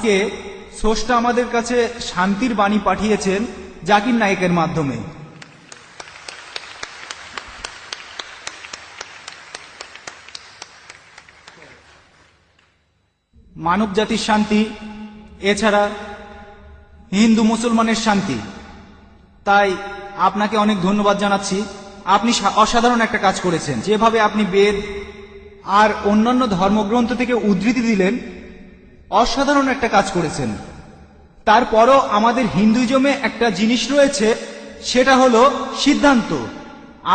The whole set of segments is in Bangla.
আজকে স্রষ্টা আমাদের কাছে শান্তির বাণী পাঠিয়েছেন জাকির নায়েকের মাধ্যমে। মানব জাতির শান্তি, এছাড়া হিন্দু মুসলমানের শান্তি। তাই আপনাকে অনেক ধন্যবাদ জানাচ্ছি। আপনি অসাধারণ একটা কাজ করেছেন। যেভাবে আপনি বেদ আর অন্যান্য ধর্মগ্রন্থ থেকে উদ্ধৃতি দিলেন, অসাধারণ একটা কাজ করেছেন। তারপরও আমাদের হিন্দুইজমে একটা জিনিস রয়েছে, সেটা হলো সিদ্ধান্ত।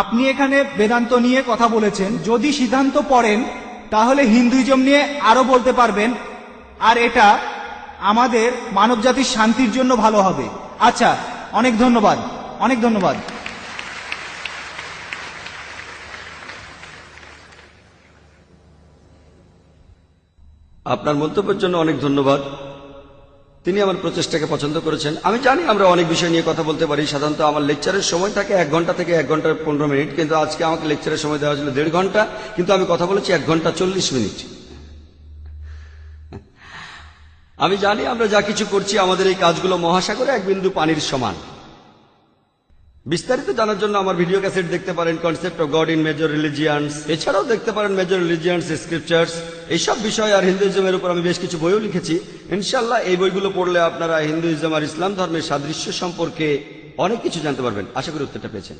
আপনি এখানে বেদান্ত নিয়ে কথা বলেছেন। যদি সিদ্ধান্ত পড়েন তাহলে হিন্দুইজম নিয়ে আরো বলতে পারবেন, আর এটা আমাদের মানবজাতির শান্তির জন্য ভালো হবে। আচ্ছা, অনেক ধন্যবাদ, অনেক ধন্যবাদ। আপনার মন্তব্যের জন্য অনেক ধন্যবাদ। তিনি আমার প্রচেষ্টাকে পছন্দ করেছেন। আমি জানি আমরা অনেক বিষয় নিয়ে কথা বলতে পারি। সাধারণত আমার লেকচারের সময় থাকে 1 ঘন্টা থেকে 1 ঘন্টা 15 মিনিট, কিন্তু আজকে আমাকে লেকচারের সময় দেওয়া হয়েছিল 1.5 ঘন্টা, কিন্তু আমি কথা বলেছি 1 ঘন্টা 40 মিনিট। আমি জানি আমরা যা কিছু করছি আমাদের এই কাজগুলো মহাসাগরে 1 বিন্দু পানির সমান। বিস্তারিত জানার জন্য আমার ভিডিও ক্যাসেট দেখতে পারেন, concept of god in major religions. এছাড়াও দেখতে পারেন মেজর রিলিজিয়ান্স স্ক্রিপচার্স। এইসব বিষয় আর হিন্দুইজমের উপর আমি বেশ কিছু বইও লিখেছি। ইনশাল্লাহ এই বইগুলো পড়লে আপনারা হিন্দুইজম আর ইসলাম ধর্মের সাদৃশ্য সম্পর্কে অনেক কিছু জানতে পারবেন। আশা করি উত্তরটা পেয়েছেন।